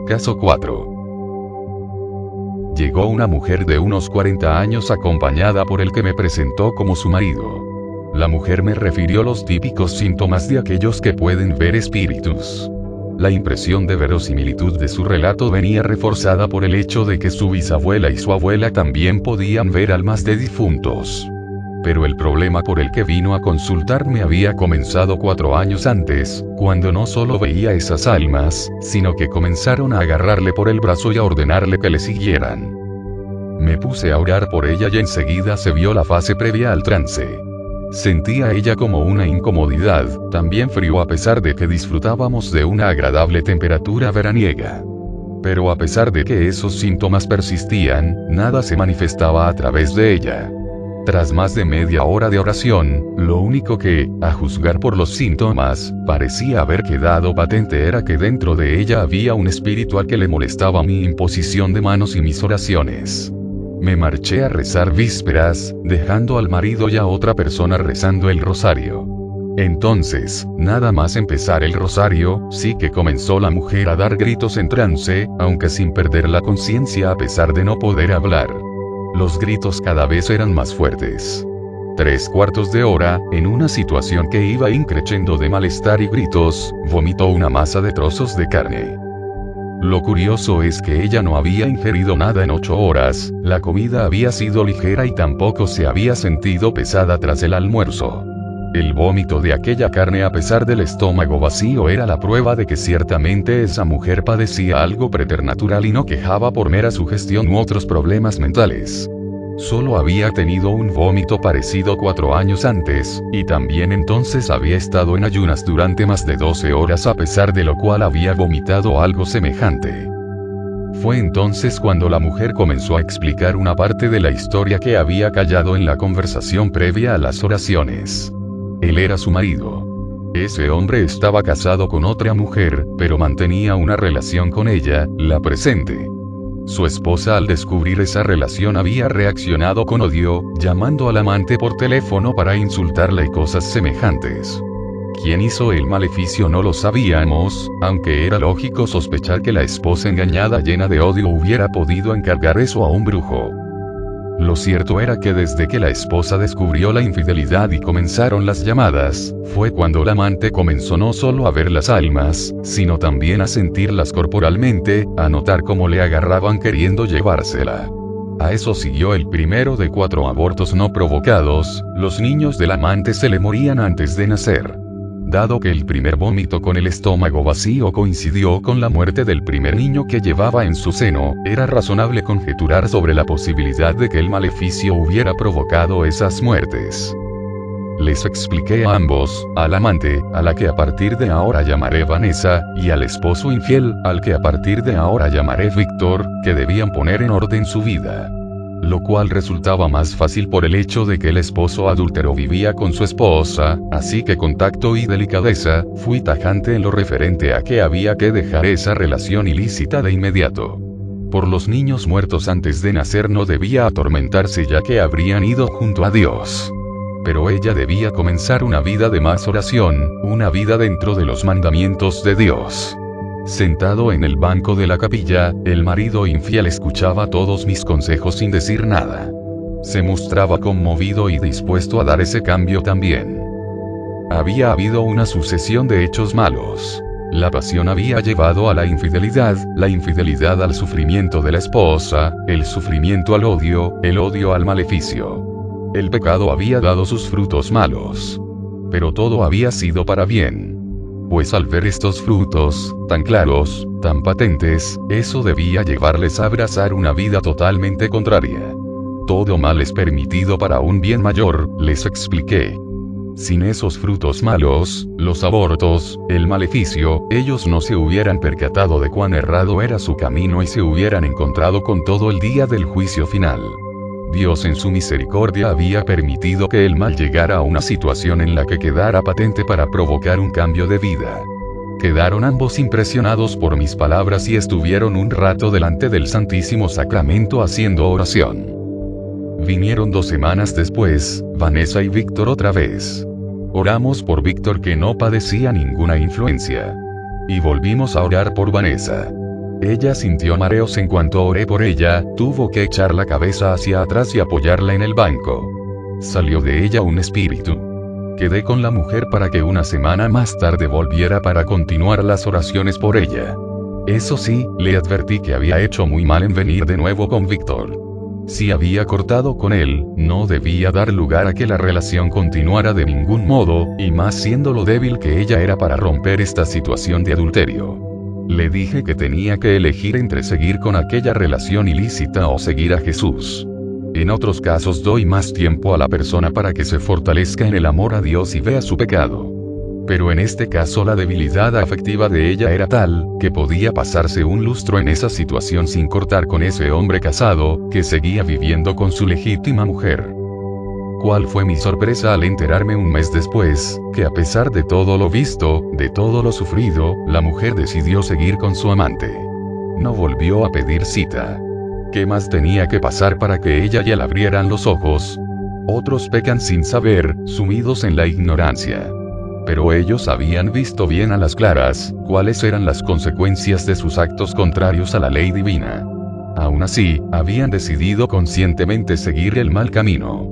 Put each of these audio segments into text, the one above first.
Caso 4. Llegó una mujer de unos 40 años acompañada por el que me presentó como su marido. La mujer me refirió los típicos síntomas de aquellos que pueden ver espíritus. La impresión de verosimilitud de su relato venía reforzada por el hecho de que su bisabuela y su abuela también podían ver almas de difuntos. Pero el problema por el que vino a consultarme había comenzado 4 años antes, cuando no solo veía esas almas, sino que comenzaron a agarrarle por el brazo y a ordenarle que le siguieran. Me puse a orar por ella y enseguida se vio la fase previa al trance. Sentía ella como una incomodidad, también frío a pesar de que disfrutábamos de una agradable temperatura veraniega. Pero a pesar de que esos síntomas persistían, nada se manifestaba a través de ella. Tras más de media hora de oración, lo único que, a juzgar por los síntomas, parecía haber quedado patente era que dentro de ella había un espíritu al que le molestaba mi imposición de manos y mis oraciones. Me marché a rezar vísperas, dejando al marido y a otra persona rezando el rosario. Entonces, nada más empezar el rosario, sí que comenzó la mujer a dar gritos en trance, aunque sin perder la conciencia a pesar de no poder hablar. Los gritos cada vez eran más fuertes. 3/4 de hora, en una situación que iba increciendo de malestar y gritos, vomitó una masa de trozos de carne. Lo curioso es que ella no había ingerido nada en 8 horas, la comida había sido ligera y tampoco se había sentido pesada tras el almuerzo. El vómito de aquella carne a pesar del estómago vacío era la prueba de que ciertamente esa mujer padecía algo preternatural y no quejaba por mera sugestión u otros problemas mentales. Solo había tenido un vómito parecido 4 años antes, y también entonces había estado en ayunas durante más de 12 horas a pesar de lo cual había vomitado algo semejante. Fue entonces cuando la mujer comenzó a explicar una parte de la historia que había callado en la conversación previa a las oraciones. Él era su marido. Ese hombre estaba casado con otra mujer, pero mantenía una relación con ella, la presente. Su esposa al descubrir esa relación había reaccionado con odio, llamando al amante por teléfono para insultarla y cosas semejantes. ¿Quién hizo el maleficio? No lo sabíamos, aunque era lógico sospechar que la esposa engañada llena de odio hubiera podido encargar eso a un brujo. Lo cierto era que desde que la esposa descubrió la infidelidad y comenzaron las llamadas, fue cuando la amante comenzó no solo a ver las almas, sino también a sentirlas corporalmente, a notar cómo le agarraban queriendo llevársela. A eso siguió el primero de 4 abortos no provocados, los niños del amante se le morían antes de nacer. Dado que el primer vómito con el estómago vacío coincidió con la muerte del primer niño que llevaba en su seno, era razonable conjeturar sobre la posibilidad de que el maleficio hubiera provocado esas muertes. Les expliqué a ambos, al amante, a la que a partir de ahora llamaré Vanessa, y al esposo infiel, al que a partir de ahora llamaré Víctor, que debían poner en orden su vida. Lo cual resultaba más fácil por el hecho de que el esposo adúltero vivía con su esposa, así que con tacto y delicadeza, fui tajante en lo referente a que había que dejar esa relación ilícita de inmediato. Por los niños muertos antes de nacer no debía atormentarse ya que habrían ido junto a Dios. Pero ella debía comenzar una vida de más oración, una vida dentro de los mandamientos de Dios. Sentado en el banco de la capilla, el marido infiel escuchaba todos mis consejos sin decir nada. Se mostraba conmovido y dispuesto a dar ese cambio también. Había habido una sucesión de hechos malos. La pasión había llevado a la infidelidad al sufrimiento de la esposa, el sufrimiento al odio, el odio al maleficio. El pecado había dado sus frutos malos. Pero todo había sido para bien. Pues al ver estos frutos, tan claros, tan patentes, eso debía llevarles a abrazar una vida totalmente contraria. Todo mal es permitido para un bien mayor, les expliqué. Sin esos frutos malos, los abortos, el maleficio, ellos no se hubieran percatado de cuán errado era su camino y se hubieran encontrado con todo el día del juicio final. Dios en su misericordia había permitido que el mal llegara a una situación en la que quedara patente para provocar un cambio de vida. Quedaron ambos impresionados por mis palabras y estuvieron un rato delante del Santísimo Sacramento haciendo oración. Vinieron 2 semanas después, Vanessa y Víctor otra vez. Oramos por Víctor que no padecía ninguna influencia. Y volvimos a orar por Vanessa. Ella sintió mareos en cuanto oré por ella, tuvo que echar la cabeza hacia atrás y apoyarla en el banco. Salió de ella un espíritu. Quedé con la mujer para que una semana más tarde volviera para continuar las oraciones por ella. Eso sí, le advertí que había hecho muy mal en venir de nuevo con Víctor. Si había cortado con él, no debía dar lugar a que la relación continuara de ningún modo, y más siendo lo débil que ella era para romper esta situación de adulterio. Le dije que tenía que elegir entre seguir con aquella relación ilícita o seguir a Jesús. En otros casos doy más tiempo a la persona para que se fortalezca en el amor a Dios y vea su pecado. Pero en este caso la debilidad afectiva de ella era tal, que podía pasarse un lustro en esa situación sin cortar con ese hombre casado, que seguía viviendo con su legítima mujer. ¿Cuál fue mi sorpresa al enterarme un mes después, que a pesar de todo lo visto, de todo lo sufrido, la mujer decidió seguir con su amante? No volvió a pedir cita. ¿Qué más tenía que pasar para que ella ya le abrieran los ojos? Otros pecan sin saber, sumidos en la ignorancia. Pero ellos habían visto bien a las claras, cuáles eran las consecuencias de sus actos contrarios a la ley divina. Aún así, habían decidido conscientemente seguir el mal camino.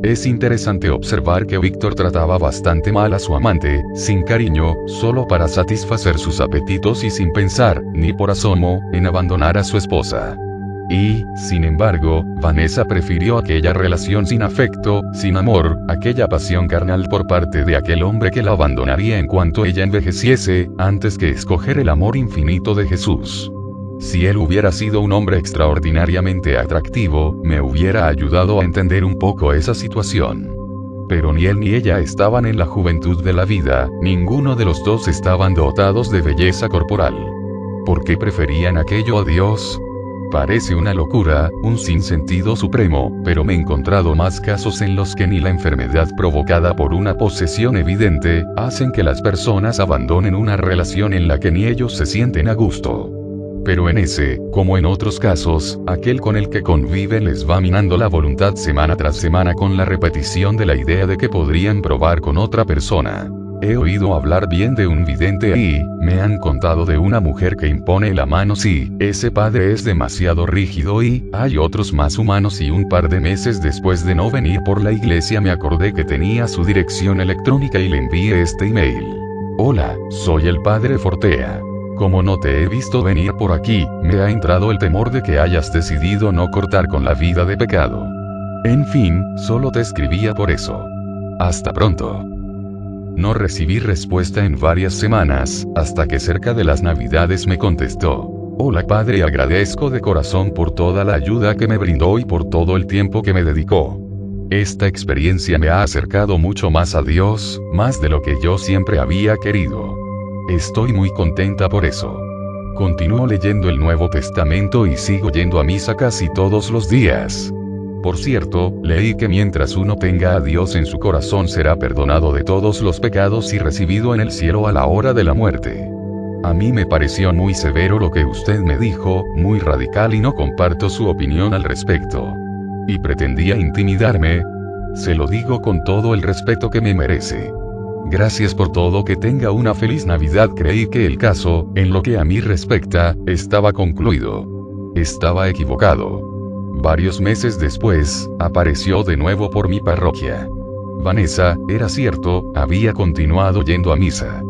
Es interesante observar que Víctor trataba bastante mal a su amante, sin cariño, solo para satisfacer sus apetitos y sin pensar, ni por asomo, en abandonar a su esposa. Y, sin embargo, Vanessa prefirió aquella relación sin afecto, sin amor, aquella pasión carnal por parte de aquel hombre que la abandonaría en cuanto ella envejeciese, antes que escoger el amor infinito de Jesús. Si él hubiera sido un hombre extraordinariamente atractivo, me hubiera ayudado a entender un poco esa situación. Pero ni él ni ella estaban en la juventud de la vida, ninguno de los dos estaban dotados de belleza corporal. ¿Por qué preferían aquello a Dios? Parece una locura, un sinsentido supremo, pero me he encontrado más casos en los que ni la enfermedad provocada por una posesión evidente, hacen que las personas abandonen una relación en la que ni ellos se sienten a gusto. Pero en ese, como en otros casos, aquel con el que convive les va minando la voluntad semana tras semana con la repetición de la idea de que podrían probar con otra persona. He oído hablar bien de un vidente y me han contado de una mujer que impone la mano si ese padre es demasiado rígido y hay otros más humanos y un par de meses después de no venir por la iglesia me acordé que tenía su dirección electrónica y le envié este email. Hola, soy el padre Fortea. Como no te he visto venir por aquí, me ha entrado el temor de que hayas decidido no cortar con la vida de pecado. En fin, solo te escribía por eso. Hasta pronto. No recibí respuesta en varias semanas, hasta que cerca de las Navidades me contestó. Hola padre, agradezco de corazón por toda la ayuda que me brindó y por todo el tiempo que me dedicó. Esta experiencia me ha acercado mucho más a Dios, más de lo que yo siempre había querido. Estoy muy contenta por eso. Continúo leyendo el Nuevo Testamento y sigo yendo a misa casi todos los días. Por cierto, leí que mientras uno tenga a Dios en su corazón será perdonado de todos los pecados y recibido en el cielo a la hora de la muerte. A mí me pareció muy severo lo que usted me dijo, muy radical y no comparto su opinión al respecto. ¿Y pretendía intimidarme? Se lo digo con todo el respeto que me merece. Gracias por todo, que tenga una feliz Navidad. Creí que el caso, en lo que a mí respecta, estaba concluido. Estaba equivocado. Varios meses después, apareció de nuevo por mi parroquia. Vanessa, era cierto, había continuado yendo a misa.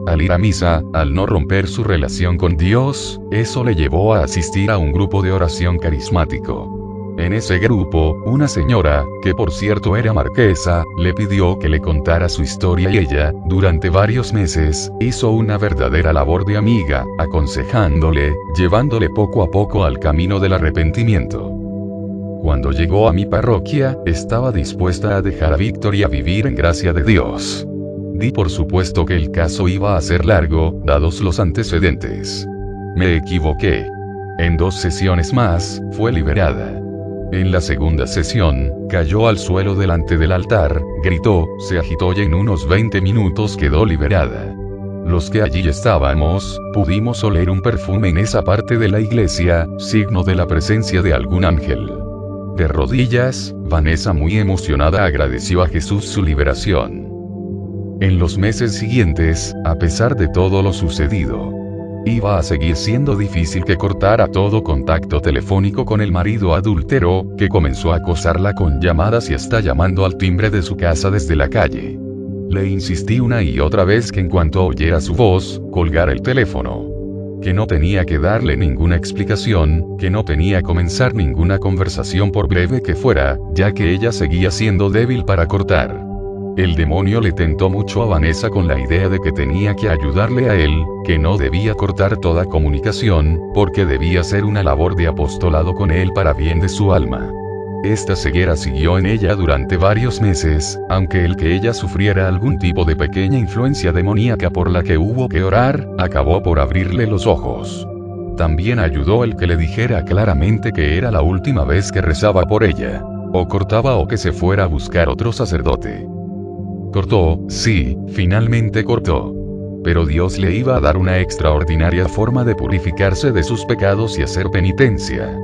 Al ir a misa, al no romper su relación con Dios, eso le llevó a asistir a un grupo de oración carismático. En ese grupo, una señora, que por cierto era marquesa, le pidió que le contara su historia y ella, durante varios meses, hizo una verdadera labor de amiga, aconsejándole, llevándole poco a poco al camino del arrepentimiento. Cuando llegó a mi parroquia, estaba dispuesta a dejar a Víctor y a vivir en gracia de Dios. Di por supuesto que el caso iba a ser largo, dados los antecedentes. Me equivoqué. En 2 sesiones más, fue liberada. En la segunda sesión, cayó al suelo delante del altar, gritó, se agitó y en unos 20 minutos quedó liberada. Los que allí estábamos, pudimos oler un perfume en esa parte de la iglesia, signo de la presencia de algún ángel. De rodillas, Vanessa muy emocionada agradeció a Jesús su liberación. En los meses siguientes, a pesar de todo lo sucedido, Iba a seguir siendo difícil que cortara todo contacto telefónico con el marido adúltero, que comenzó a acosarla con llamadas y hasta llamando al timbre de su casa desde la calle. Le insistí una y otra vez que en cuanto oyera su voz, colgara el teléfono. Que no tenía que darle ninguna explicación, que no tenía que comenzar ninguna conversación por breve que fuera, ya que ella seguía siendo débil para cortar. El demonio le tentó mucho a Vanessa con la idea de que tenía que ayudarle a él, que no debía cortar toda comunicación, porque debía hacer una labor de apostolado con él para bien de su alma. Esta ceguera siguió en ella durante varios meses, aunque el que ella sufriera algún tipo de pequeña influencia demoníaca por la que hubo que orar, acabó por abrirle los ojos. También ayudó el que le dijera claramente que era la última vez que rezaba por ella. O cortaba o que se fuera a buscar otro sacerdote. Cortó, sí, finalmente cortó. Pero Dios le iba a dar una extraordinaria forma de purificarse de sus pecados y hacer penitencia.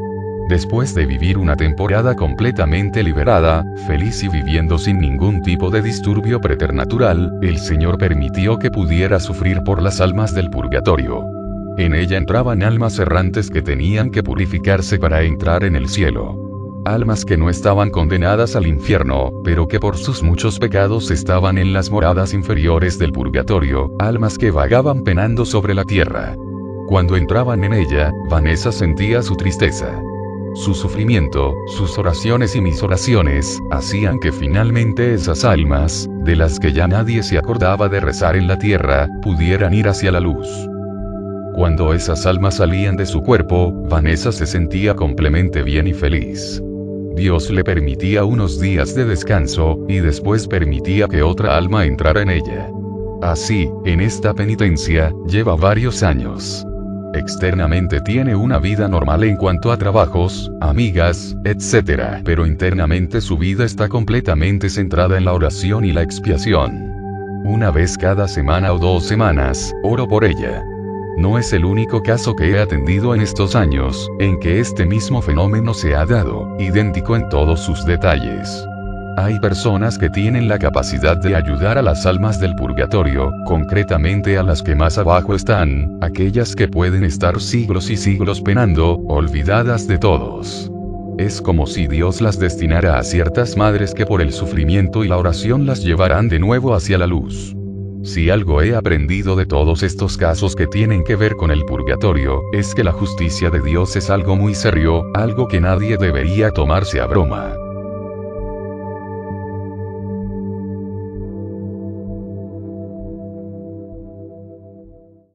Después de vivir una temporada completamente liberada, feliz y viviendo sin ningún tipo de disturbio preternatural, el Señor permitió que pudiera sufrir por las almas del purgatorio. En ella entraban almas errantes que tenían que purificarse para entrar en el cielo. Almas que no estaban condenadas al infierno, pero que por sus muchos pecados estaban en las moradas inferiores del purgatorio, almas que vagaban penando sobre la tierra. Cuando entraban en ella, Vanessa sentía su tristeza. Su sufrimiento, sus oraciones y mis oraciones, hacían que finalmente esas almas, de las que ya nadie se acordaba de rezar en la tierra, pudieran ir hacia la luz. Cuando esas almas salían de su cuerpo, Vanessa se sentía completamente bien y feliz. Dios le permitía unos días de descanso, y después permitía que otra alma entrara en ella. Así, en esta penitencia, lleva varios años. Externamente tiene una vida normal en cuanto a trabajos, amigas, etc. Pero internamente su vida está completamente centrada en la oración y la expiación. Una vez cada semana o 2 semanas, oro por ella. No es el único caso que he atendido en estos años, en que este mismo fenómeno se ha dado, idéntico en todos sus detalles. Hay personas que tienen la capacidad de ayudar a las almas del purgatorio, concretamente a las que más abajo están, aquellas que pueden estar siglos y siglos penando, olvidadas de todos. Es como si Dios las destinara a ciertas madres que por el sufrimiento y la oración las llevarán de nuevo hacia la luz. Si algo he aprendido de todos estos casos que tienen que ver con el purgatorio, es que la justicia de Dios es algo muy serio, algo que nadie debería tomarse a broma.